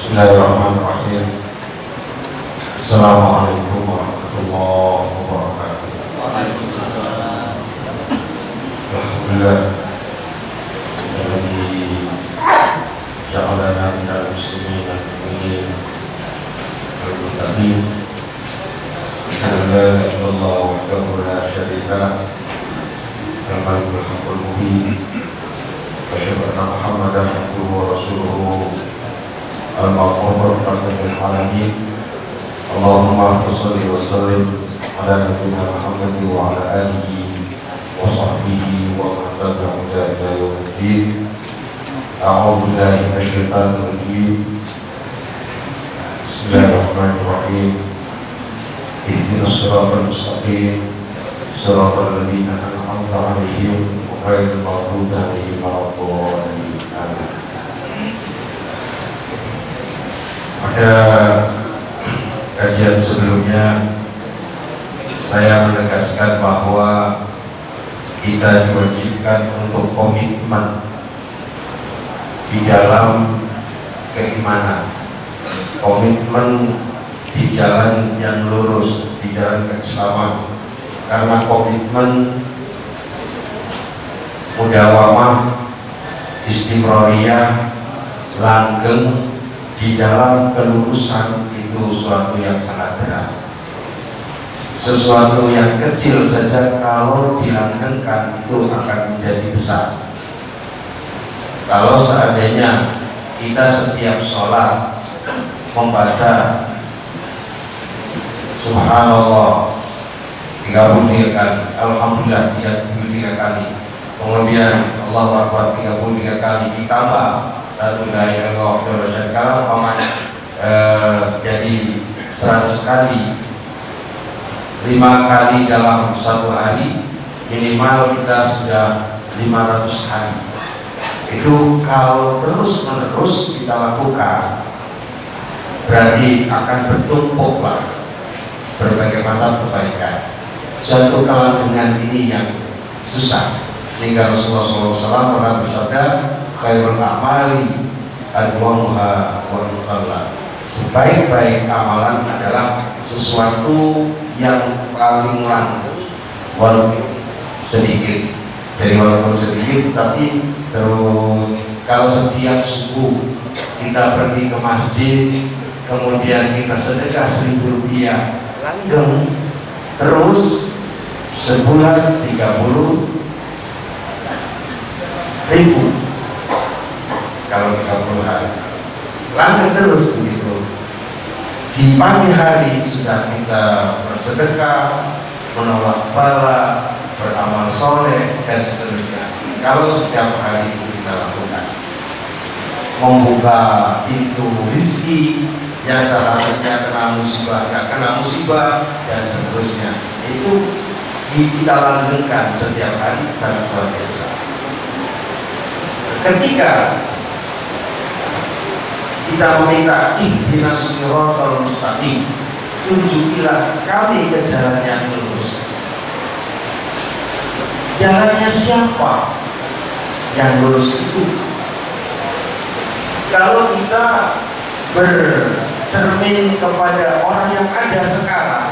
Bismillahirrahmanirrahim. Assalamualaikum warahmatullahi wabarakatuh. Alhamdulillah alladzi ja'alana minal muslimin al-mu'minin al-muttaqin. Asyhadu an la ilaha illallah wahdahu la syarika lah, al-malikul haqqul mubin. Wa asyhadu anna Muhammadan abduhu wa rasuluhu al-maqbul rahmatul alamin. Allahumma shalli wa sallim ala nabiyyina Muhammad wa ala alihi wa sahbihi wa man tabi'ahum ila yaumiddin. A'udzu billahi minasy syaithanir rajim. Bismillahirrahmanirrahim. Ihdinas siratal mustaqim, siratal ladzina an'amta 'alaihim ghairil maghdubi 'alaihim waladdallin. Amin. Pada kajian sebelumnya saya menegaskan bahwa kita diwajibkan untuk komitmen di dalam keimanan, komitmen di jalan yang lurus, di jalan keislaman. Karena komitmen, mudawamah, istimroriyah, langgeng di dalam kelurusan itu sesuatu yang sangat berat. Sesuatu yang kecil saja kalau dilanggengkan itu akan menjadi besar. Kalau seandainya kita setiap sholat membaca Subhanallah 33 kali, Alhamdulillah 33 kali, kemudian Allahu Akbar 33 kali, ditambah satu dari kalau paman jadi 100 kali, 5 kali dalam satu hari, minimal kita sudah 500 hari. Itu kalau terus menerus kita lakukan, berarti akan bertumpuklah berbagai macam kebaikan. Suatu kalangan ini yang susah, sehingga Rasulullah SAW pernah bersabda, khairul a'mali adwamuha wa nuqalla. Sebaik-baik amalan adalah sesuatu yang paling langgeng, walaupun sedikit. Jadi walaupun sedikit, tapi terus kalau setiap subuh kita pergi ke masjid, kemudian kita sedekah 1.000 rupiah, langgeng terus sebulan 30.000. Kalau 30 hari lanjut terus begitu. Di pagi hari sudah kita bersedekah, menolak bala, beramal soleh, dan seterusnya. Kalau setiap hari itu kita lakukan, membuka pintu rezeki yang seharusnya kena musibah, tidak kena musibah, dan seterusnya. Itu kita langgengkan setiap hari, sangat luar biasa. Ketika kita meminta ihdinas siratal mustaqim, tunjukilah kami ke jalan yang lurus. Jalannya siapa yang lurus itu? Kalau kita bercermin kepada orang yang ada sekarang,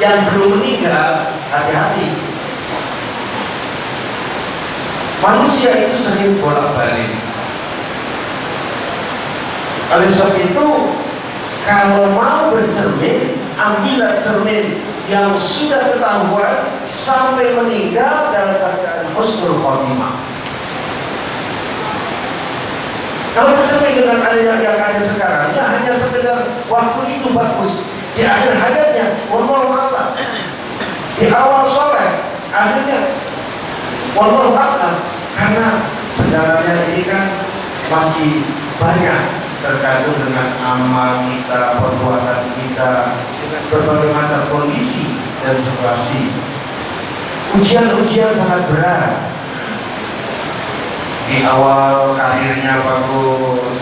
yang belum meninggal, hati-hati. Manusia itu sering bolak-balik. Oleh sebab itu, kalau mau bercermin, ambillah cermin yang sudah ketahuan sampai meninggal dalam keadaan husnul khotimah. Kalau bercermin dengan yang ada sekarang, ya hanya sekedar waktu itu bagus. Di akhir hayatnya, wallahu a'lam. Di awal soleh, akhirnya wallahu a'lam. Karena segalanya ini kan masih banyak tergantung dengan amal kita, perbuatan kita, dengan berbagai macam kondisi dan situasi. Ujian-ujian sangat berat. Di awal karirnya bagus,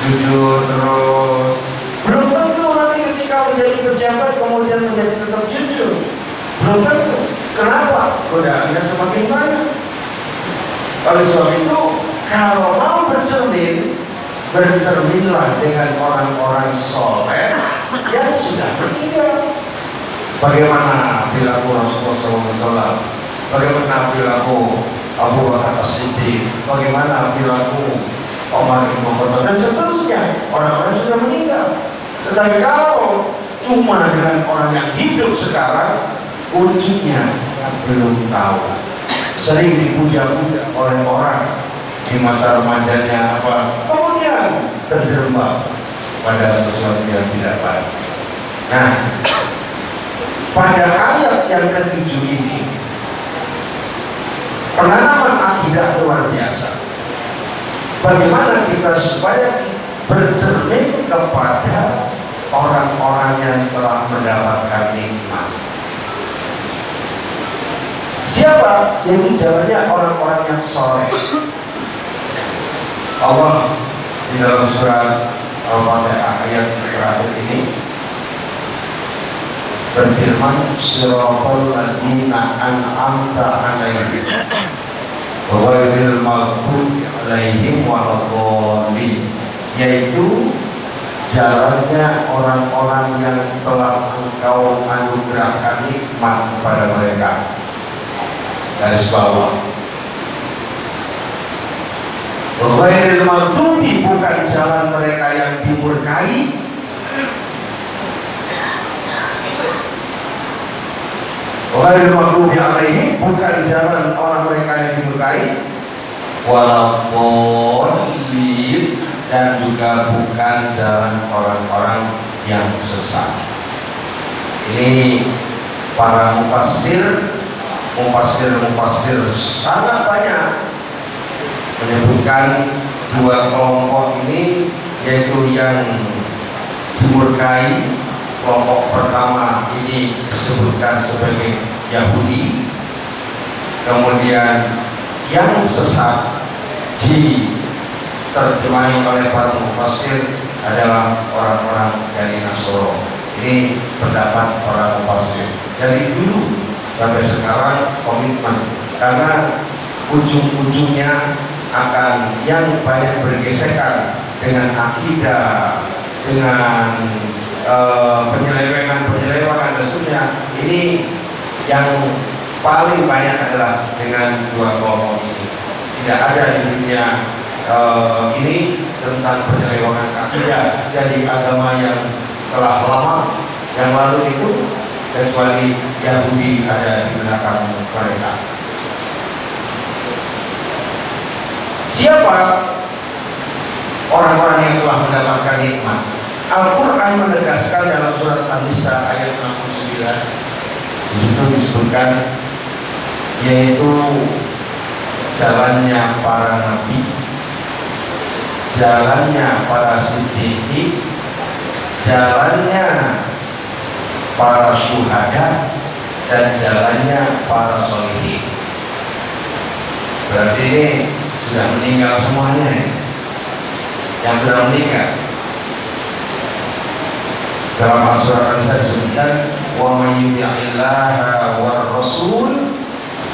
jujur terus, belum tentu nanti ketika menjadi pejabat kemudian menjadi tetap jujur. Belum tentu. Kenapa? Godaannya semakin banyak. Oleh sebab itu, kalau mau bercermin, bercerminlah dengan orang-orang soleh yang sudah meninggal. Bagaimana perilaku Rasulullah SAW, bagaimana perilaku Abu Bakar As-Siddiq, bagaimana perilaku Umar bin Khattab dan seterusnya, orang-orang sudah meninggal. Tetapi kalau cuma dengan orang yang hidup sekarang, kuncinya belum tahu. Sering dipuja-puja oleh orang di masa remajanya kemudian terjerembab pada sesuatu yang tidak baik. Nah, pada ayat yang ke-7 ini penanaman akidah luar biasa. Bagaimana kita supaya bercermin kepada orang-orang yang telah mendapatkan nikmat. Siapa? Yang jawabannya orang-orang yang soleh. Allah di dalam surat Al-Fatihah ayat terakhir ini berfirman, "Shiratal ladzina an'amta 'alaihim ghairil maghdubi 'alaihim waladdallin," yaitu jalannya orang-orang yang telah Engkau anugerahkan nikmat kepada mereka. Garis bawah, ghairil maghdubi bukan jalan mereka yang dimurkai, ghairil maghdubi alaihim bukan jalan orang mereka yang dimurkai, waladdallin dan juga bukan jalan orang-orang yang sesat. Ini para mufassir sangat banyak menyebutkan dua kelompok ini, yaitu yang dimurkai. Kelompok pertama ini disebutkan sebagai Yahudi, kemudian yang sesat diterjemahi oleh para mufassir adalah orang-orang dari Nasoro. Ini pendapat para mufassir dari dulu sampai sekarang komitmen, karena ujung-ujungnya akan yang banyak bergesekan dengan akidah, dengan penyelewengan tentunya. Ini yang paling banyak adalah dengan dua kelompok ini. Tidak ada di dunia ini tentang penyelewengan akidah dari agama yang telah lama yang lalu itu, kecuali Yahudi ada di belakang mereka. Siapa orang-orang yang telah mendapatkan nikmat? Al-Quran menegaskan dalam surat An-Nisa ayat 69, di situ disebutkan, yaitu jalannya para nabi, jalannya para siddiqin, jalannya para syuhada, dan jalannya para sholihin. Berarti ini sudah meninggal semuanya, yang sudah meninggal. Dalam surat An-Nisa disebutkan, wa may yuti'illaha war rasul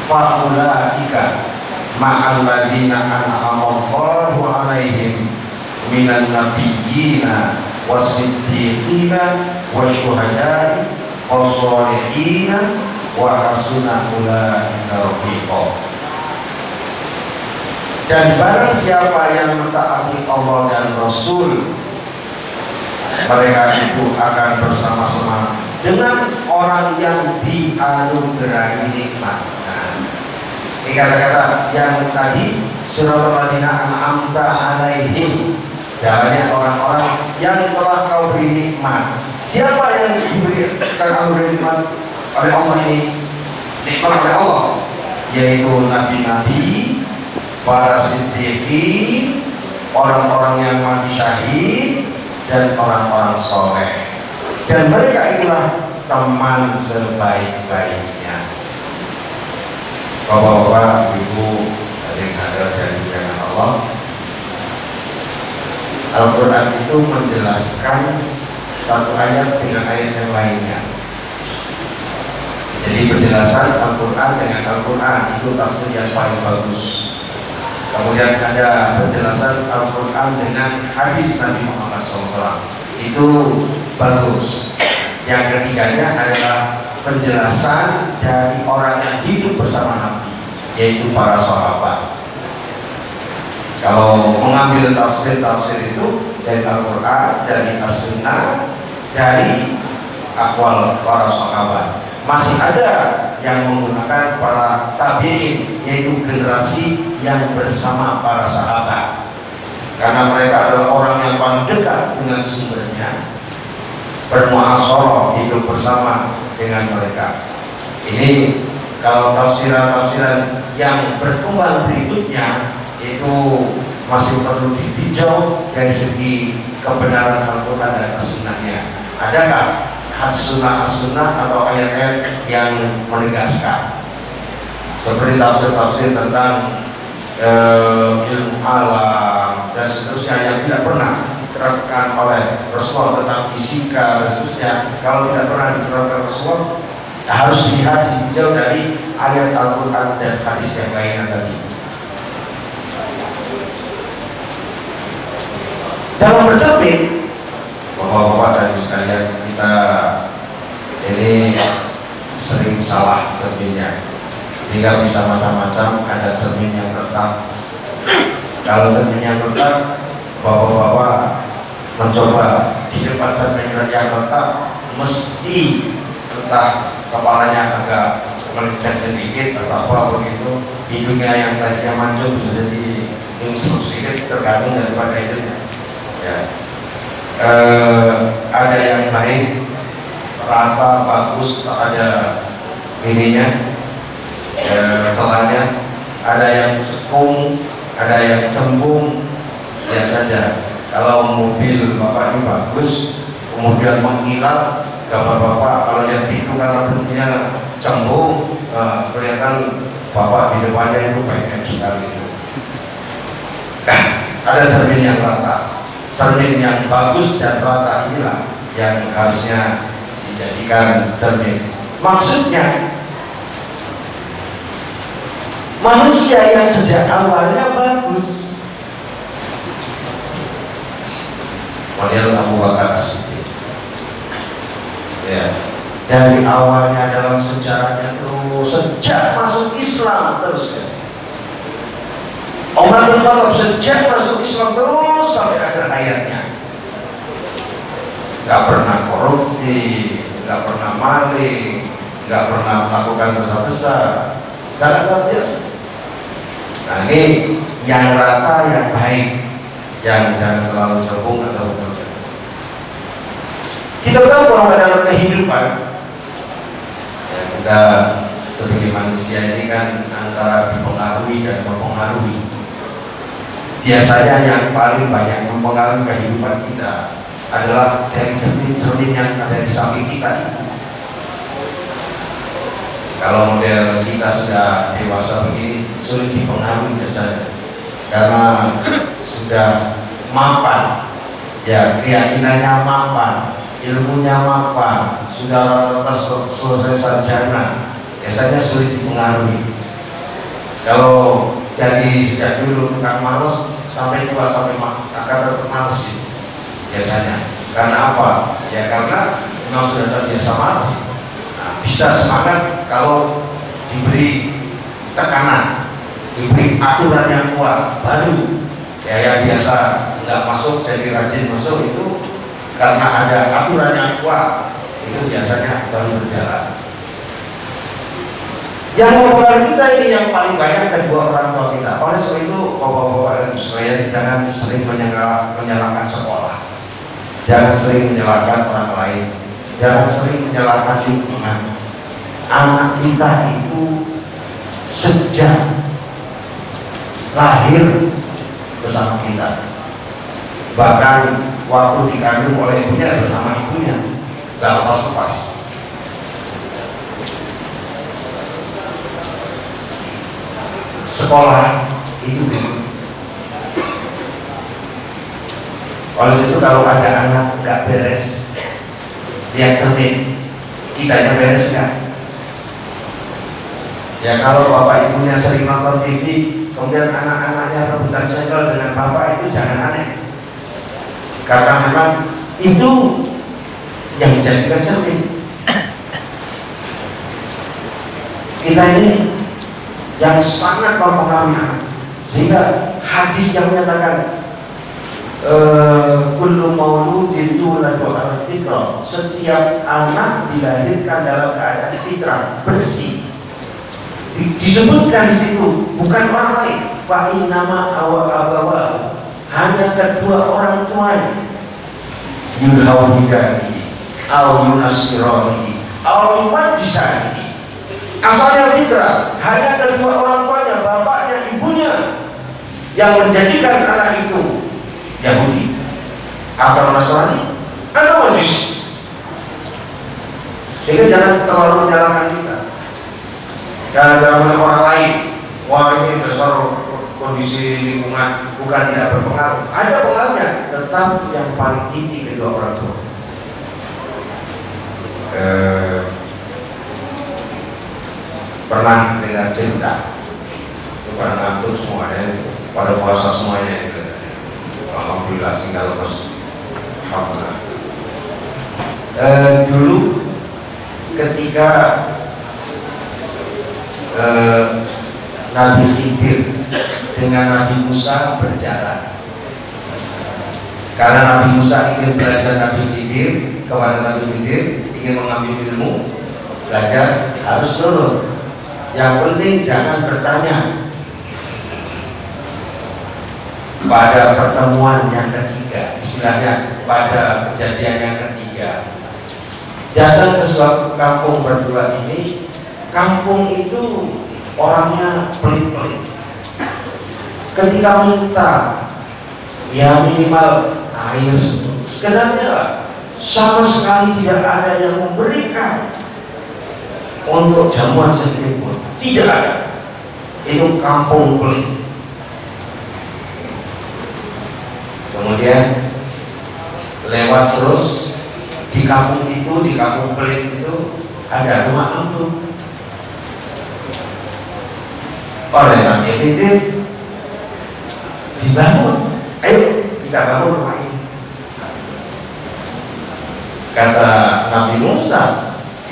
fa ulaika ma'al ladzina an'ama Allahu 'alaihim minan nabiyyina was-siddiqina wasyuhada'i was-sholihin wa hasuna ulaika rafiqa. Dan barang siapa yang mentaati Allah dan Rasul, mereka itu akan bersama-sama dengan orang yang dianugerahi nikmat. Ini kata-kata yang tadi, Shiratal ladzina an'amta 'alaihim, jalannya orang-orang yang telah Kau beri nikmat. Siapa yang diberikan anugerah nikmat oleh Allah ini? Nikmat oleh Allah, yaitu nabi-nabi, para siddiqin, orang-orang yang mati syahid, dan orang-orang soleh. Dan mereka itulah teman sebaik-baiknya. Bapak-bapak, ibu, yang ada dari jalan Allah, Al-Quran itu menjelaskan satu ayat dengan ayat yang lainnya. Jadi penjelasan Al-Quran dengan Al-Quran itu tafsir yang paling bagus. Kemudian ada penjelasan Al-Quran dengan hadis Nabi Muhammad SAW. Itu bagus. Yang ketiganya adalah penjelasan dari orang yang hidup bersama Nabi, yaitu para sahabat. Kalau mengambil tafsir itu dari Al-Quran, dari As-Sunnah, dari akwal para sahabat. Masih ada yang menggunakan para tabi'in, yaitu generasi yang bersama para sahabat, karena mereka adalah orang yang paling dekat dengan sumbernya, bermuasyarah, hidup bersama dengan mereka. Ini kalau tafsiran-tafsiran yang berkembang berikutnya itu masih perlu ditinjau dari segi kebenaran Al-Quran dan As-Sunnahnya. Adakah as-sunnah atau ayat-ayat yang menegaskan, seperti tafsir-tafsir tentang ilmu alam dan seterusnya yang tidak pernah diterapkan oleh Rasulullah, tentang fisika dan seterusnya. Kalau tidak pernah diterapkan Rasulullah, harus dilihat ditinjau dari ayat Al-Quran dan hadis yang lainnya tadi. Dalam bercermin, Bapak-bapak dan sekalian, kita ini sering salah cerminnya, sehingga bisa macam-macam. Ada cermin yang retak. Kalau cermin yang retak, Bapak-bapak mencoba di depan cermin yang retak, mesti entah kepalanya agak melenceng sedikit atau apa begitu, hidungnya yang tadinya mancung bisa jadi nyungsung sedikit, tergantung daripada itu. Ya. Ada yang baik, rata, bagus, ada ininya, celahnya. Ada yang cekung, ada yang cembung, ya saja. Kalau mobil bapak ini bagus, kemudian mengkilat, gambar bapak kalau yang itu karena bentuknya cembung, kelihatan bapak di depannya itu baik sekali. Ada cermin yang rata. Cermin yang bagus dan rata inilah yang harusnya dijadikan cermin. Maksudnya, manusia yang sejak awalnya bagus, model Abu Bakar As-Siddiq, ya, dari awalnya dalam sejarahnya terus, sejak masuk Islam terus ya. Umar bin Khattab sejak masuk Islam terus sampai akhir hayatnya, nggak pernah korupsi, nggak pernah maling, nggak pernah melakukan dosa besar, sangat luar biasa. Nah ini yang rata, yang baik, yang jangan terlalu cembung atau berbeda. Kita tahu bahwa dalam kehidupan, ya, kita sebagai manusia ini kan antara dipengaruhi dan mempengaruhi. Biasanya yang paling banyak mempengaruhi kehidupan kita adalah dari cermin-cermin yang ada di samping kita. Kalau model kita sudah dewasa begini, sulit dipengaruhi biasanya, karena sudah mapan, ya, keyakinannya mapan, ilmunya mapan, sudah selesai sarjana, biasanya sulit dipengaruhi. Kalau jadi sejak dulu tukang malas, sampai tua sampai akan tetap malas sih biasanya. Karena apa? Ya karena memang sudah terbiasa malas. Nah, bisa semangat kalau diberi tekanan, diberi aturan yang kuat, baru ya yang biasa nggak masuk jadi rajin masuk, itu karena ada aturan yang kuat, itu biasanya baru berjalan. Yang mempengaruhi kita ini yang paling banyak kedua orang tua kita. Oleh sebab itu, bapak-bapak dan sekalian, jangan sering menyalahkan sekolah, jangan sering menyalahkan orang lain, jangan sering menyalahkan lingkungan. Anak kita itu sejak lahir bersama kita, bahkan waktu dikandung oleh ibunya bersama ibunya, gak lepas-lepas. Sekolah itu oleh itu kalau ada anak nggak beres, lihat cermin, kitanya beres nggak? Ya kalau bapak ibunya sering nonton TV, kemudian anak-anaknya rebutan cendol dengan bapak, itu jangan aneh. Karena memang itu yang menjadikan cermin. Kita ini yang sangat mempengaruhi, sehingga hadis yang menyatakan kullu mauludin yuladu ala fitrah, setiap anak dilahirkan dalam keadaan fitrah, bersih. Disebutkan di situ bukan orang lain, fa innama abawahu, hanya kedua orang tuanya, yulhawidani au yunasironi au yumajisani. Asalnya fitrah, hanya kedua orang tuanya, bapaknya, ibunya, yang menjadikan anak itu Yahudi atau Nasrani atau Majusi. Jadi jangan terlalu menyalahkan kita. Jangan orang lain. Wah, ini dasar kondisi lingkungan, bukan tidak berpengaruh. Ada pengaruhnya, tetap yang paling inti kedua orang tua. Pernah dengar cerita, pada ngantuk semuanya, pada puasa semuanya itu. Alhamdulillah, tinggal lepas. Alhamdulillah. Dulu ketika Nabi Khidir dengan Nabi Musa berjalan, karena Nabi Musa ingin belajar Nabi Khidir, kepada Nabi Khidir ingin mengambil ilmu, belajar harus turun. Yang penting jangan bertanya. Pada pertemuan yang ketiga, istilahnya pada kejadian yang ketiga, datang ke suatu kampung berdua ini. Kampung itu orangnya pelit-pelit. Ketika minta, ya minimal air sekedarnya, sama sekali tidak ada yang memberikan untuk jamuan sedikit pun, tidak ada. Itu kampung pelit. Kemudian lewat terus di kampung itu, di kampung pelit itu ada rumah angklung. Oleh Nabi Khidir dibangun, ayo kita bangun rumah ini. Kata Nabi Musa,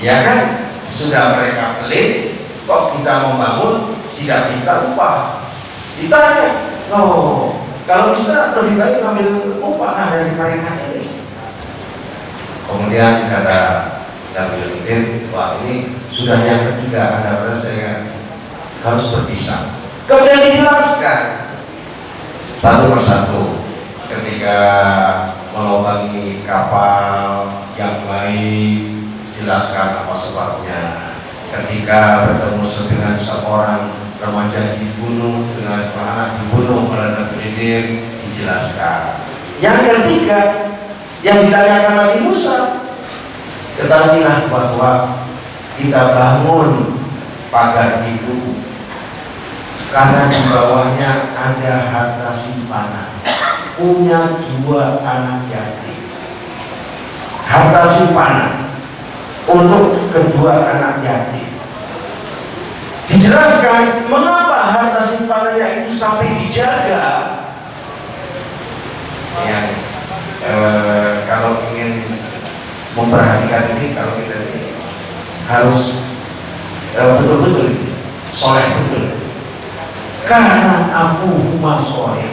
ya kan sudah mereka pelit, kok kita membangun tidak minta upah? Ditanya, oh, kalau bisa lebih baik ambil upah dari mereka ini. Kemudian kata Nabi Khidir, wah ini sudah yang ketiga, ada saya harus berpisah. Kemudian dijelaskan satu persatu ketika melobangi kapal yang lain, jelaskan apa sebabnya. Ketika bertemu dengan seorang remaja dibunuh, dengan anak dibunuh oleh Nabi Khidir, dijelaskan. Yang ketiga yang ditanyakan Nabi Musa, ketahuilah bahwa kita bangun pagar itu karena di bawahnya ada harta simpanan, punya 2 anak yatim. Harta simpanan untuk kedua anak yatim. Dijelaskan mengapa harta simpanannya itu sampai dijaga. Ya, kalau ingin memperhatikan ini, kalau kita ini harus betul-betul soleh betul. Karena abuhuma soleh,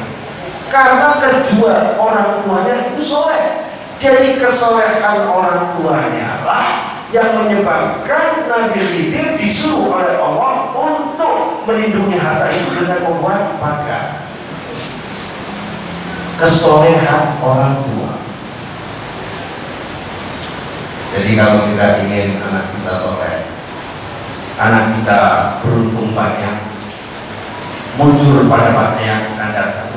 karena kedua orang tuanya itu soleh. Jadi kesolehan orang tuanya lah yang menyebabkan Nabi Khidir disuruh oleh Allah untuk melindungi harta itu dengan membuat pagar. Kesolehan orang tua. Jadi kalau kita ingin anak kita soleh, anak kita beruntung banyak, muncul pada masa yang akan datang,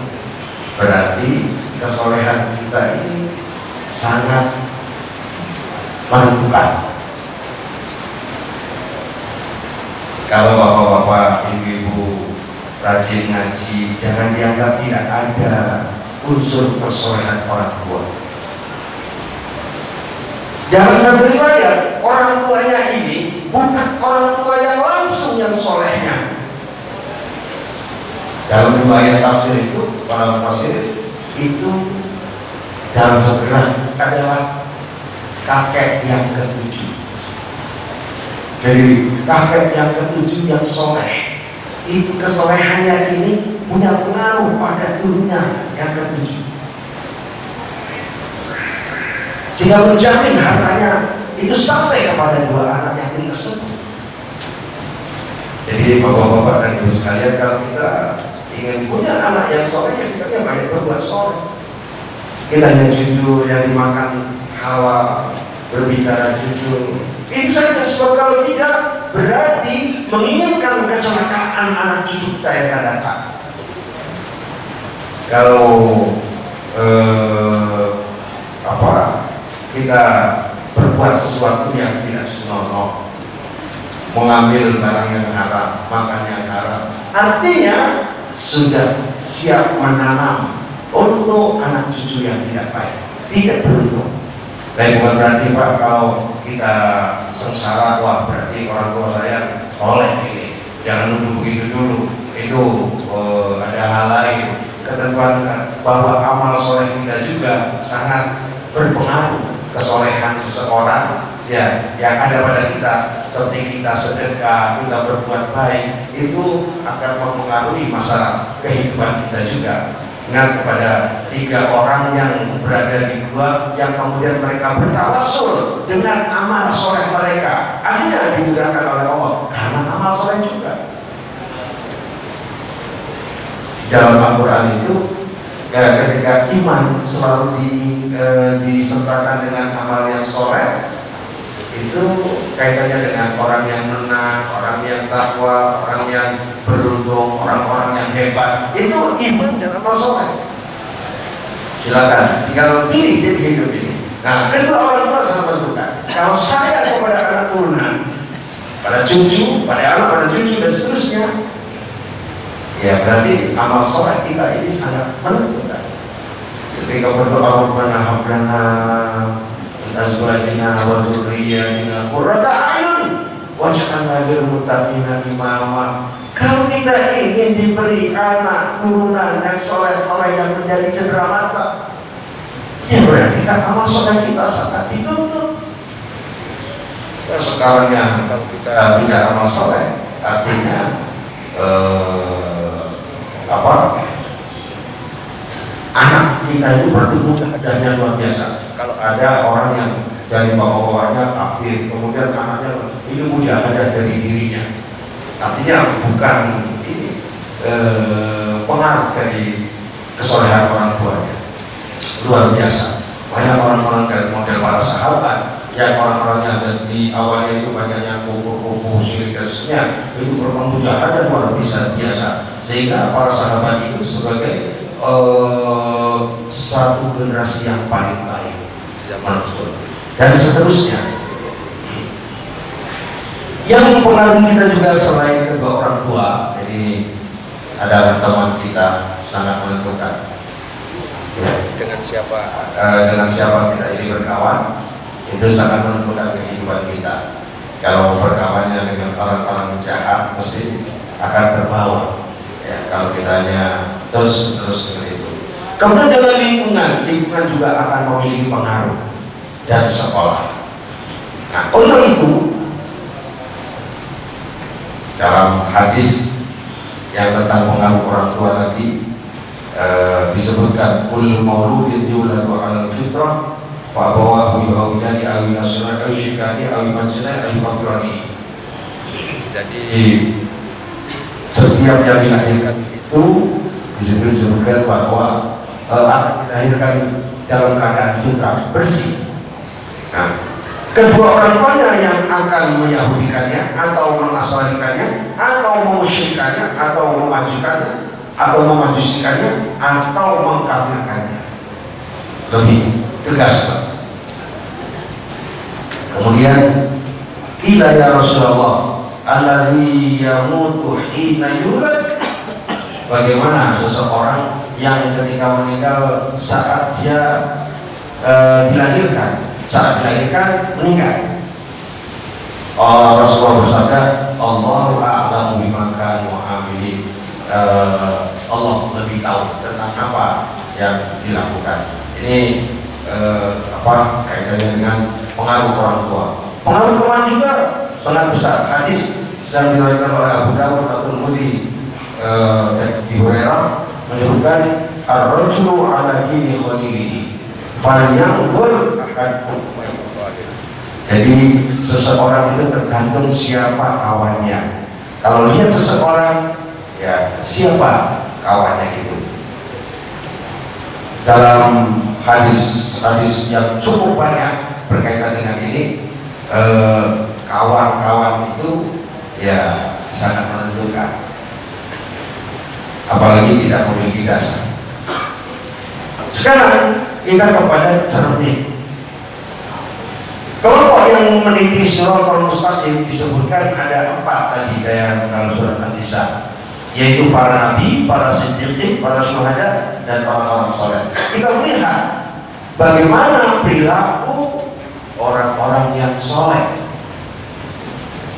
berarti kesolehan kita ini sangat menentukan. Kalau bapak-bapak, ibu-ibu rajin ngaji, jangan dianggap tidak ada unsur kesolehan orang tua. Jangan sampai riwayat orang tuanya ini bukan orang tua yang langsung yang solehnya. Dalam riwayat tafsir itu, para tafsir itu dalam sejarah adalah kakek yang ketujuh. Jadi kakek yang ketujuh yang soleh, itu kesolehannya ini punya pengaruh pada dunia yang ketujuh, sehingga menjamin hartanya itu sampai kepada dua anak yatim tersebut. Jadi bapak-bapak dan ibu sekalian, kalau kita ingin punya anak yang soleh, ya kita banyak berbuat soleh. Kita yang jujur, yang dimakan Hawa, berbicara jujur. Itu saja, sebab kalau tidak berarti menginginkan kecelakaan anak cucu kita yang akan datang. Kalau kita berbuat sesuatu yang tidak senonoh, mengambil barang yang haram, makan yang haram, artinya sudah siap menanam untuk anak cucu yang tidak baik, tidak beruntung. Dan bukan berarti Pak kalau kita sengsara, wah berarti orang tua saya soleh ini. Jangan dulu begitu dulu. Itu ada hal lain. Ketentuan bahwa amal soleh kita juga sangat berpengaruh kesolehan seseorang. Ya, yang ada pada kita, seperti kita sedekah, kita berbuat baik, itu akan mempengaruhi masalah kehidupan kita juga. Ingat kepada 3 orang yang berada di gua, yang kemudian mereka bertawasul dengan amal soleh mereka, akhirnya dimudahkan oleh Allah karena amal soleh juga. Dalam Al-Quran itu, ketika iman selalu disertakan dengan amal yang soleh, itu kaitannya dengan orang yang menang, orang yang takwa, orang yang beruntung, orang-orang yang hebat. Itu iman dan amal soleh. Silakan tinggal pilih jadi hidup ini. Nah, kedua orang tua sangat menentukan. Kalau saya kepada anak turunan, pada cucu, pada anak, pada cucu dan seterusnya, ya berarti amal soleh kita ini sangat menentukan. Ketika berdoa kepada Rabbana azwajina wa dzurriyyatina qurrata a'yun waj'alna lil muttaqina imama. Kalau kita ingin diberi anak turunan yang soleh-soleh yang menjadi cendera mata, ya berarti amal soleh kita sangat dituntut. Sekarang yang kalau kita tidak amal soleh, artinya anak kita itu bertumbuh dan luar biasa. Kalau ada orang yang dari bawah-bawahnya kafir, kemudian anaknya ini mujahadah dari dirinya, artinya bukan ini pengaruh dari kesolehan orang tuanya. Luar biasa. Banyak orang-orang dari model para sahabat yang orang-orangnya di awalnya itu banyaknya kumpul-kumpul syirik dan seterusnya, itu bermujahadah luar biasa, sehingga para sahabat itu sebagai satu generasi yang paling baik zaman Rasul dan seterusnya. Yang mempengaruhi kita juga selain kedua orang tua, jadi adalah teman kita sangat menentukan. Ya, dengan siapa kita ini berkawan, itu sangat menentukan kehidupan kita. Kalau berkawannya dengan orang-orang jahat, mesti akan terbawa. Ya, kalau kita hanya terus seperti itu. Kemudian dengan lingkungan juga akan memiliki pengaruh dan sekolah. Nah, untuk itu dalam hadis yang tentang pengaruh orang tua tadi disebutkan kullu mauludin yuladu 'alal fitrah wa abawahu yuhawidani aw yunasirani aw yusyrikani aw yumajjisani aw yukafirani. Jadi setiap yang dilahirkan itu disebutkan bahwa akan dilahirkan dalam keadaan fitrah bersih. Nah, kedua orang tuanya yang akan menyahudikannya atau menasranikannya atau memusyrikannya atau memajukannya atau memajusikannya atau mengkafirkannya. Lebih tegas. Kemudian ila ya Rasulullah alladzi yamutu hina yulad, bagaimana seseorang yang ketika meninggal saat dia dilahirkan, meninggal. Rasulullah bersabda, Allahu a'lamu bima kanu 'amilin. Allah lebih tahu tentang apa yang dilakukan. Ini kaitannya dengan pengaruh orang tua. Pengaruh teman juga sangat besar. Hadis yang diriwayatkan oleh Abu Dawud atau Mudi dan Abu Hurairah menyebutkan ar-rajulu ala dini khalilihi falyanzur ahadukum. Jadi seseorang itu tergantung siapa kawannya. Kalau lihat seseorang, ya siapa kawannya itu. Dalam hadis yang cukup banyak berkaitan dengan ini, kawan-kawan itu ya sangat menentukan. Apalagi tidak memiliki dasar. Sekarang kita kepada cermin. Kelompok yang meniti siratal mustaqim disebutkan ada 4 tadi dalam surat An-Nisa, yaitu para nabi, para siddiqin, para syuhada, dan orang-orang soleh. Kita melihat bagaimana perilaku orang-orang yang soleh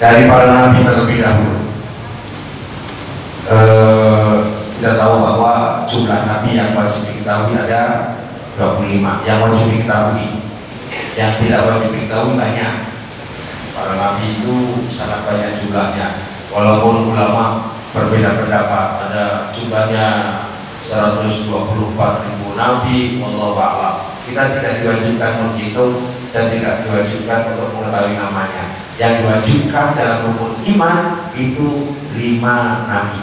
dari para nabi terlebih dahulu. Kita tahu bahwa jumlah nabi yang wajib diketahui ada 25, yang wajib diketahui. Yang tidak wajib diketahui banyak. Para nabi itu sangat banyak jumlahnya. Walaupun ulama berbeda pendapat, ada jumlahnya 124.000 nabi, wallahu a'lam. Kita tidak diwajibkan menghitung dan tidak diwajibkan untuk mengetahui namanya. Yang diwajibkan dalam rukun iman itu 25 nabi.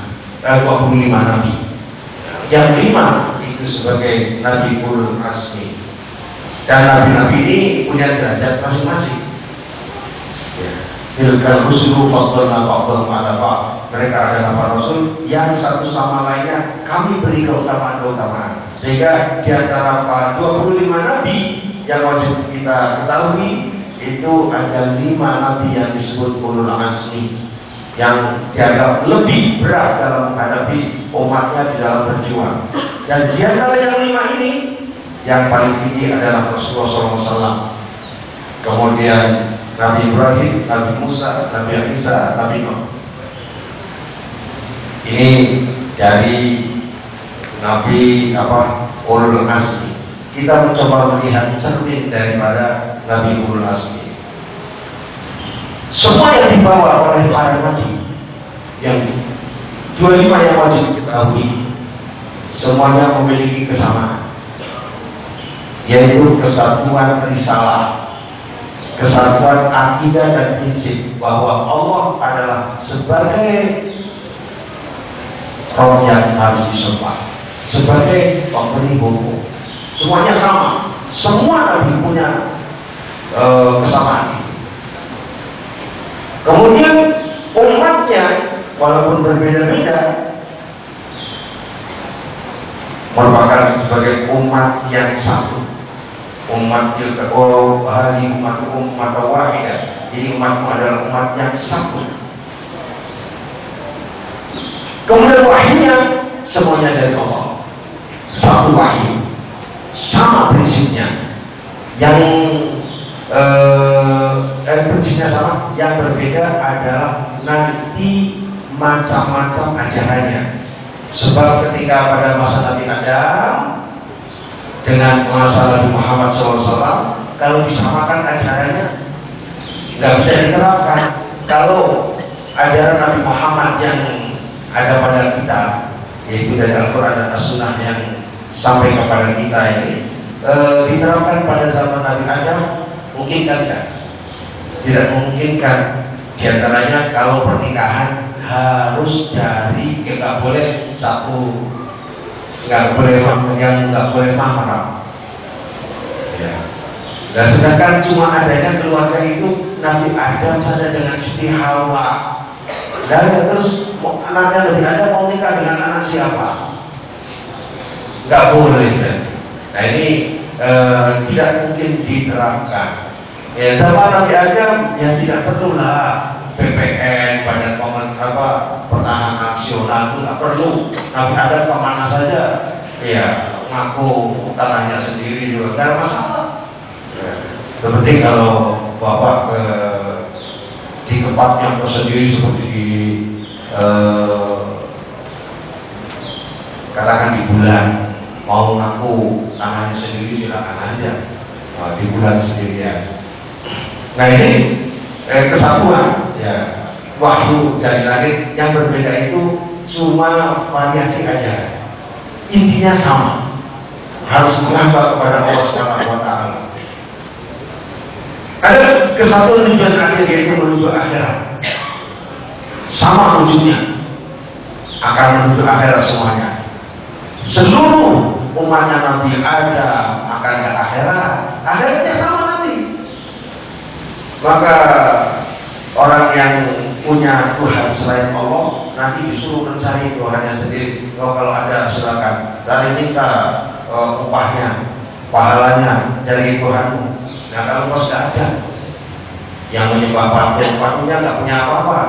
Yang 5 itu sebagai nabi ulul azmi. Dan nabi-nabi ini punya derajat masing-masing. Tilkal rusulu faddalna ba'dahum 'ala ba'd. Mereka adalah para rasul yang satu sama lainnya kami beri keutamaan. Sehingga di antara para 25 nabi yang wajib kita ketahui itu ada 5 nabi yang disebut ulul azmi, yang dianggap lebih berat dalam menghadapi umatnya di dalam berjuang. Dan di antara yang 5 ini, yang paling tinggi adalah Rasulullah SAW. Kemudian Nabi Ibrahim, Nabi Musa, Nabi Isa, Nabi Nuh. Ini dari Nabi ulul azmi. Kita mencoba melihat cermin daripada Nabi ulul azmi. Semua yang dibawa oleh para nabi, yang 25 yang wajib diketahui, semuanya memiliki kesamaan, yaitu kesatuan risalah, kesatuan akidah dan prinsip bahwa Allah adalah sebagai Roh yang harus disembah, sebagai pemberi hukum. Semuanya sama, semua nabi punya kesamaan. Kemudian umatnya walaupun berbeda-beda merupakan sebagai umat yang satu. Umat umat wahidah. Ini umatmu adalah umat yang satu. Kemudian wahyunya semuanya dari Allah. Satu wahyu, sama prinsipnya. Yang prinsipnya sama, yang berbeda adalah nanti macam-macam ajarannya. Sebab ketika pada masa Nabi Adam dengan masa Nabi Muhammad SAW, kalau disamakan ajarannya nggak bisa diterapkan. Kalau ajaran Nabi Muhammad yang ada pada kita, yaitu dari Al-Quran dan As-Sunnah yang sampai kepada kita ini, diterapkan pada zaman Nabi Adam, mungkinkan tidak? Tidak memungkinkan. Di antaranya kalau pernikahan harus dari, nggak boleh satu, nggak boleh mahram. Ya. Dan sedangkan cuma adanya keluarga itu Nabi Adam saja dengan Siti Hawa. Dan terus anaknya Nabi Adam mau nikah dengan anak siapa? Nggak boleh. Nah ini tidak mungkin diterapkan. Ya sama Nabi Adam ya tidak perlu lah BPN, Badan Pertahanan Nasional itu nggak perlu. Nabi Adam kemana saja, ya ngaku tanahnya sendiri juga nggak ada masalah. Ya. Seperti kalau bapak di tempat yang tersendiri seperti di katakan di bulan, mau ngaku tangannya sendiri silakan aja, di bulan sendirian. Nah ini kesatuan ya, wahyu dari langit. Yang berbeda itu cuma variasi aja, intinya sama, harus menghamba kepada Allah Subhanahu wa Ta'ala. Ada kesatuan tujuan akhir, yaitu menuju akhirat. Sama wujudnya, akan menuju akhirat semuanya. Seluruh umatnya Nabi Adam akan ke akhirat, akhiratnya sama nanti. Maka orang yang punya Tuhan selain Allah nanti disuruh mencari Tuhannya sendiri. Kalau ada silakan cari, minta upahnya, pahalanya dari Tuhanmu. Nah kalau kau sudah ada yang menyembah patung-patungnya nggak punya apa-apa,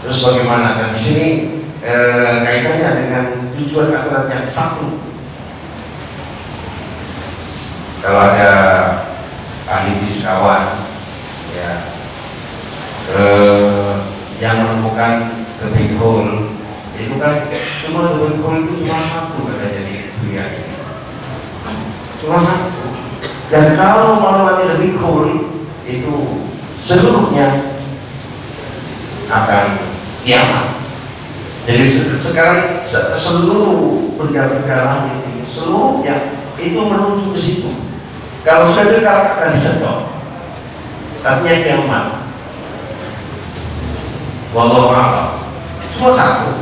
terus bagaimana? Dan di sini kaitannya dengan tujuan akhirat yang satu. Kalau ada ahli fisikawan ya, yang menemukan the black hole itu kan cuma the black hole itu cuma satu katanya di dunia ini, cuma satu. Dan kalau melewati the black hole itu seluruhnya akan kiamat. Jadi sekarang seluruh benda-benda langit ini, seluruhnya itu menuju ke situ. Kalau sudah dekat akan disedot, artinya kiamat. Wallahu a'lam. Cuma satu.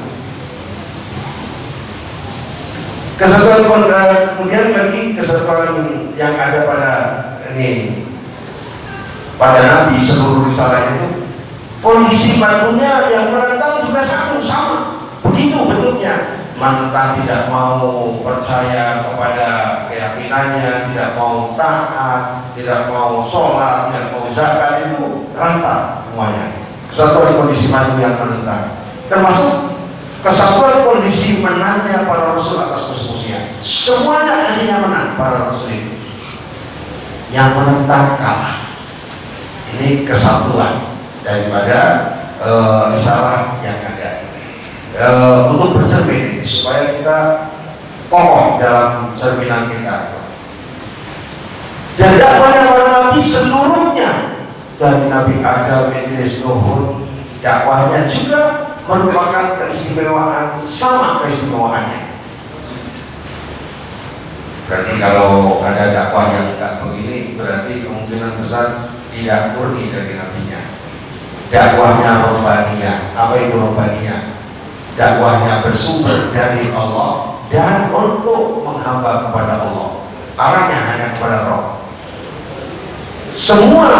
Kesatuan kemudian bagi kesatuan yang ada pada ini, pada Nabi seluruh risalah itu, kondisi batunya yang menentang juga satu sama. Begitu bentuknya. Menentang tidak mau percaya kepada keyakinannya, tidak mau taat, tidak mau sholat, tidak mau zakat, itu rata semuanya. Kesatuan kondisi batu yang menentang, termasuk kesatuan kondisi menangnya para rasul atas musuh-musuhnya. Semuanya akhirnya menang para rasul itu. Yang menentang kalah. Ini kesatuan daripada risalah yang ada. Untuk bercermin supaya kita kokoh dalam cerminan kita. Dan dakwahnya para nabi seluruhnya, dari Nabi Adam, Idris, Nuh, dakwahnya juga merupakan keistimewaan, sama keistimewaannya. Berarti kalau ada dakwah yang tidak begini, berarti kemungkinan besar tidak murni dari nabinya. Dakwahnya robbaniyah. Apa itu robbaniyah? Dakwahnya bersumber dari Allah dan untuk menghamba kepada Allah. Arahnya hanya kepada Roh. Semua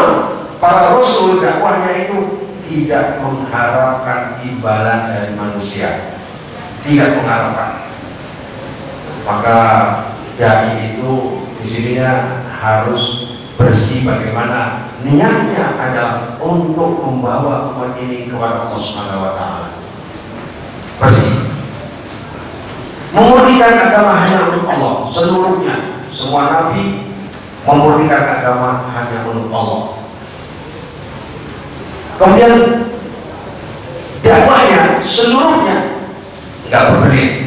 para rasul dakwahnya itu tidak mengharapkan imbalan dari manusia, tidak mengharapkan. Maka dai itu di sininya harus bersih. Bagaimana niatnya adalah untuk membawa umat ini kepada Allah Subhanahu wa Ta'ala. Bersih, memurnikan agama hanya untuk Allah seluruhnya. Semua nabi memurnikan agama hanya untuk Allah. Kemudian dakwahnya seluruhnya nggak berbelit,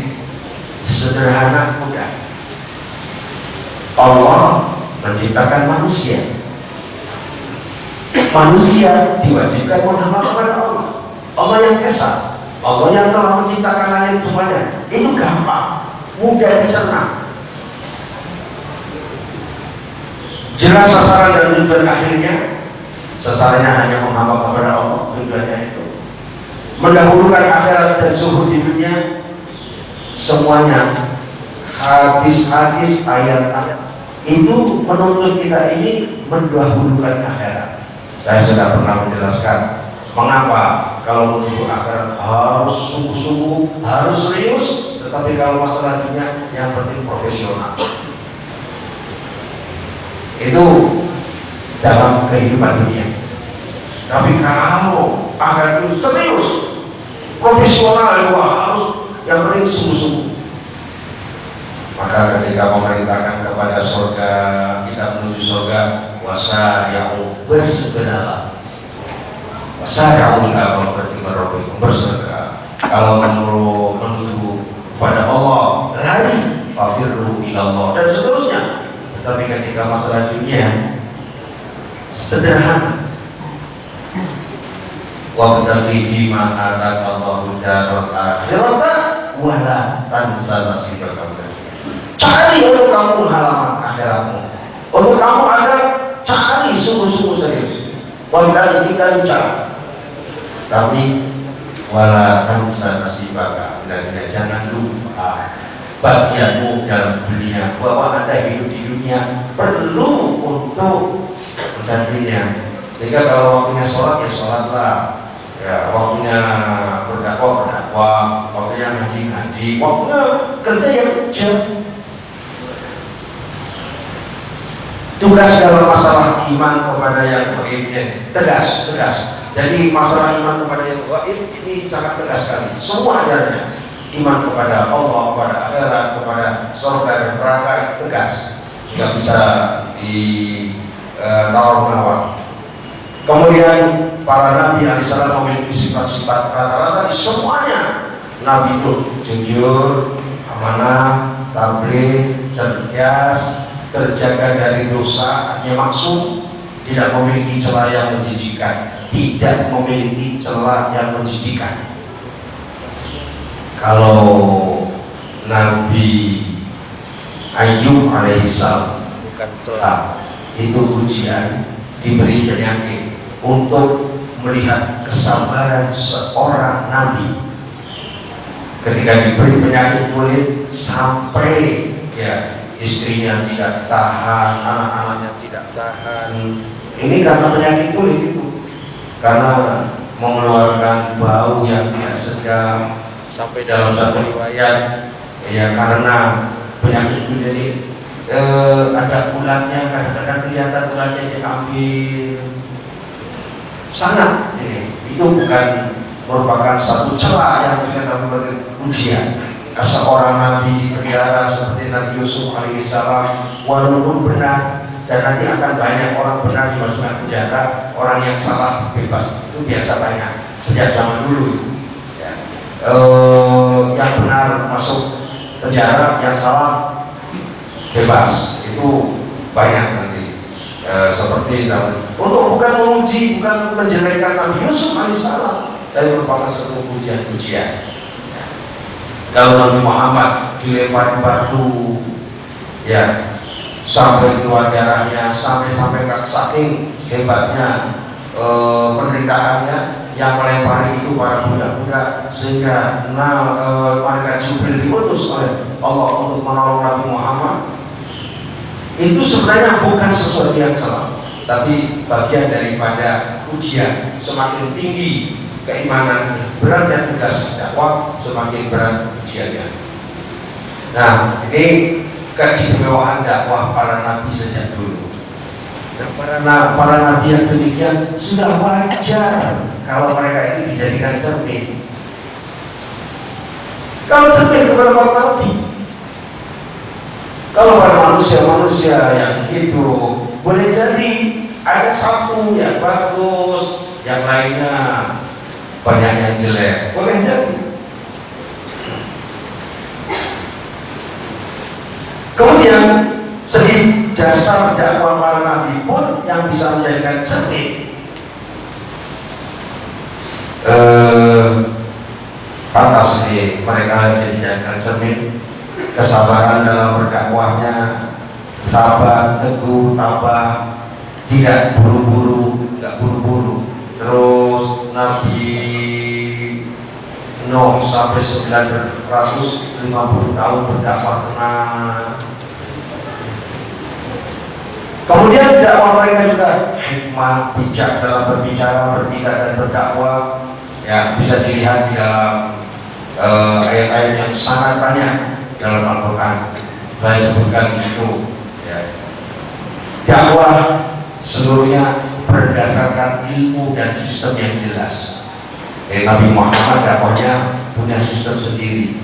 sederhana, mudah. Allah menciptakan manusia. Manusia diwajibkan menghamba kepada Allah. Allah yang esa, Allah yang telah menciptakan langit semuanya. Itu gampang, mudah dicerna. Jelas sasaran dan tujuan akhirnya. Sasarannya hanya menghamba kepada Allah. Tujuannya itu mendahulukan akhirat dan zuhud di dunia. Semuanya hadis-hadis, ayat-ayat itu menuntut kita ini mendahulukan akhirat. Saya sudah pernah menjelaskan mengapa kalau menuju akhirat harus sungguh-sungguh, harus serius. Tetapi kalau masalah dunia yang penting profesional. Itu dalam kehidupan dunia. Tapi kalau akhirat itu serius, profesional, itu harus yang penting sungguh-sungguh. Maka ketika memerintahkan kepada surga, kita menuju surga, wasari'u, bersegeralah. Wasari'u ila maghfiratin min rabbikum, bersegera. Kalau menuju kepada Allah, ketika masalah dunia sederhana. Wabtaghi ma ataka Allahu daral akhirata wa la tansa nasibaka minad dunya. Cari untuk kamu halaman akhiratmu. Untuk kamu agar cari sungguh-sungguh serius. Wabtaghi kita cari. Tapi wala tansa nasibaka minad dunya, jangan lupa bagianmu dalam dunia, bahwa Anda hidup di dunia perlu untuk mencarinya. Sehingga kalau waktunya sholat ya sholatlah, ya waktunya berdakwah, waktunya ngaji, waktunya kerja ya kerja. Tugas dalam masalah iman kepada yang gaib tegas. Jadi masalah iman kepada yang gaib ini sangat tegas sekali. Semua ajarannya, iman kepada Allah, kepada akhirat, kepada surga dan neraka itu tegas, tidak bisa ditawar-menawar. Kemudian para nabi alaihissalam memiliki sifat-sifat rata-rata semuanya. Nabi itu jujur, amanah, tabligh, cerdas, terjaga dari dosa, hanya maksum, tidak memiliki celah yang menjijikan, Kalau Nabi Ayub alaihissalam bukan celah, itu ujian, diberi penyakit untuk melihat kesabaran seorang nabi. Ketika diberi penyakit kulit sampai ya istrinya tidak tahan, anak-anaknya tidak tahan. Ini karena penyakit kulit itu, karena mengeluarkan bau yang tidak sedap. Sampai dalam satu riwayat ya karena penyakit itu jadi ada ulatnya, kadang-kadang kelihatan ulatnya diambil. Sangat itu bukan merupakan satu celah yang dikatakan sebagai ujian. Seorang nabi dipelihara seperti Nabi Yusuf alaihissalam, walaupun benar, dan nanti akan banyak orang benar dimasukkan penjara, orang yang salah bebas. Itu biasa banyak sejak zaman dulu. Ya. Yang benar masuk penjara, yang salah bebas. Itu banyak nanti. Seperti untuk bukan menguji, bukan menjelekkan Nabi Yusuf alaihissalam, tapi merupakan satu pujian-pujian. Kalau Nabi Muhammad dilempari batu, ya sampai keluar darahnya, sampai saking hebatnya penderitaannya, yang melempari itu para budak-budak, sehingga malaikat Jibril diutus oleh Allah untuk menolong Nabi Muhammad. Itu sebenarnya bukan sesuatu yang salah, tapi bagian daripada ujian. Semakin tinggi keimanan, berat dan tegas dakwah, semakin berat ujiannya. Nah, ini keistimewaan dakwah para nabi sejak dulu. Nah, para nabi yang demikian sudah wajar kalau mereka ini dijadikan cermin. Kalau cermin kepada para nabi, kalau para manusia yang hidup, boleh jadi ada satu yang bagus, yang lainnya banyak yang jelek, boleh jadi. Kemudian segi dasar dakwah para nabi pun yang bisa menjadikan cermin. Pantas ini mereka dijadikan cermin. Kesabaran dalam berdakwahnya, sabar, teguh, tabah, tidak buru-buru. Terus Nabi Nuh sampai 950 tahun berdakwah tenang. Kemudian dakwah mereka juga hikmah, bijak dalam berbicara, bertindak dan berdakwah. Ya, bisa dilihat di dalam ayat-ayat yang sangat banyak dalam Al-Quran. Saya sebutkan itu. Ya. Dakwah seluruhnya berdasarkan ilmu dan sistem yang jelas. Nabi Muhammad dakwahnya punya sistem sendiri,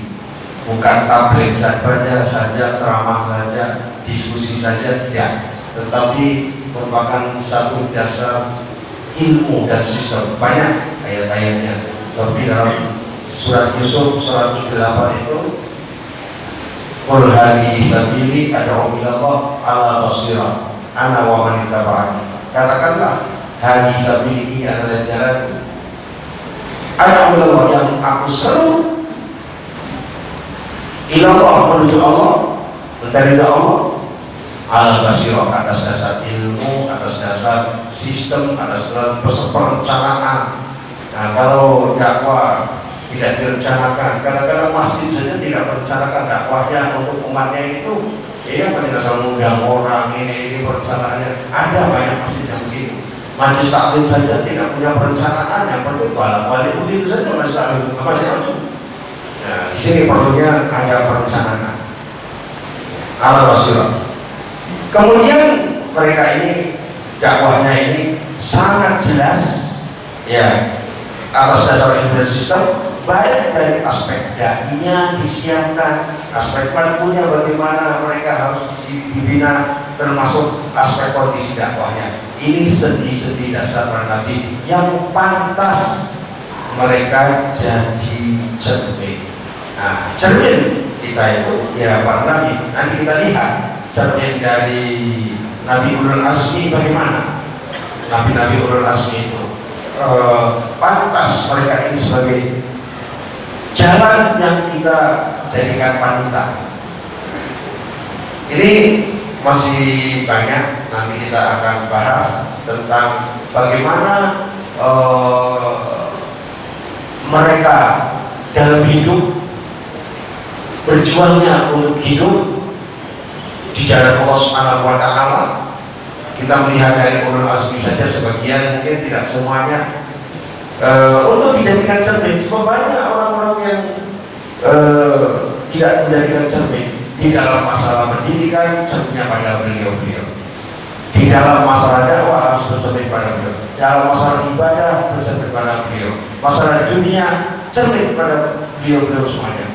bukan tabligh saja, ceramah saja, diskusi saja, tidak, tetapi merupakan satu dasar ilmu dan sistem. Banyak ayat-ayatnya seperti dalam surat Yusuf surat 8 itu Qul hadhihi sabili ad'u ila Allah ala basirah ana wa man ittaba'ani. Katakanlah, hadhihi sabili ini adalah jalan ad'u ila Allah, yang aku seru ila Allah, menuju Allah, mencari Allah, ala basirah, atas dasar ilmu, atas dasar sistem, atas dasar perencanaan. Nah, kalau dakwah tidak direncanakan, kadang-kadang masjid saja tidak merencanakan dakwahnya untuk umatnya itu, ya pada dasar mengundang orang ini perencanaannya. Ada banyak masjid yang begitu. Majelis taklim saja tidak punya perencanaan, yang penting balik begitu saja majelis taklim masih. Nah, di sini perlunya ada perencanaan. Ala basirah. Kemudian mereka ini dakwahnya ini sangat jelas, ya, atas dasar ilmu sistem, baik dari aspek da'inya disiapkan, aspek manpunya bagaimana mereka harus dibina, termasuk aspek kondisi dakwahnya. Ini sendi-sendi dasar para nabi yang pantas mereka jadi cermin. Nah, cermin kita itu ya para nabi. Nanti kita lihat cermin dari Nabi Ulul Azmi bagaimana. Nabi-nabi Ulul Azmi itu pantas mereka ini sebagai jalan yang kita jadikan panutan. Ini masih banyak, nanti kita akan bahas tentang bagaimana mereka dalam hidup, berjuangnya untuk hidup di jalan Allah Subhanahu wa Ta'ala. Kita melihat dari Ulul Azmi saja, sebagian mungkin tidak semuanya untuk dijadikan cermin. Cukup banyak orang-orang yang tidak menjadikan cermin di dalam masalah pendidikan, cerminnya pada beliau-beliau. Di dalam masalah dakwah harus bercermin pada beliau. Dalam masalah ibadah bercermin pada beliau. Masalah dunia cermin pada beliau-beliau semuanya.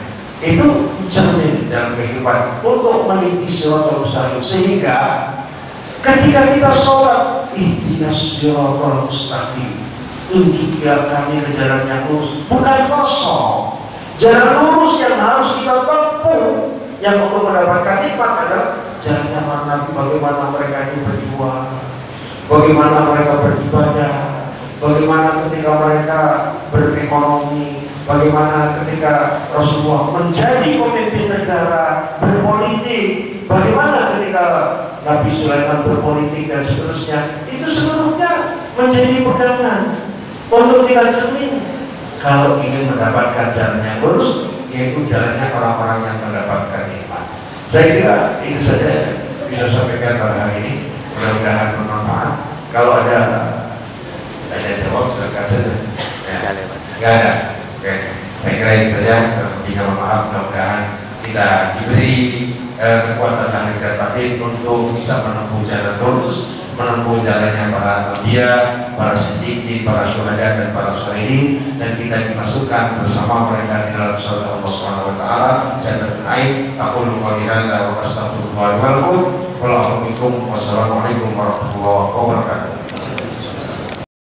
Itu cermin dalam kehidupan untuk meniti siratal mustaqim, sehingga ketika kita sholat, ihdinas siratal mustaqim, tunjukkan kami ke jalan yang lurus, bukan kosong. Jalan lurus yang harus kita tempuh, yang untuk mendapatkan nikmat adalah jalannya para nabi. Bagaimana mereka ini berjuang, bagaimana mereka beribadah, bagaimana ketika mereka berekonomi, bagaimana ketika Rasulullah menjadi pemimpin negara, berpolitik, bagaimana ketika Nabi Sulaiman berpolitik dan seterusnya. Itu seluruhnya menjadi pegangan untuk kita cermin. Kalau ingin mendapatkan jalan yang lurus, yaitu jalannya orang-orang yang mendapatkan nikmat. Saya kira itu saja bisa sampaikan pada hari ini. Mudah-mudahan bermanfaat. Kalau ada jawab, silakan saja. Nggak ada. Oke, saya kira itu saja. Jika maaf, mudah-mudahan kita diberi kekuatan dan batin untuk bisa menempuh jalan lurus, menempuh jalannya para nabiya, para siddiqin, para syuhada dan para sholihin, dan kita dimasukkan bersama mereka di dalam surga Allah Subhanahu wa Ta'ala. Jannatul Na'im. Aqulu qouli hadza wa astaghfirullah wa lakum. Wassalamualaikum warahmatullahi wabarakatuh.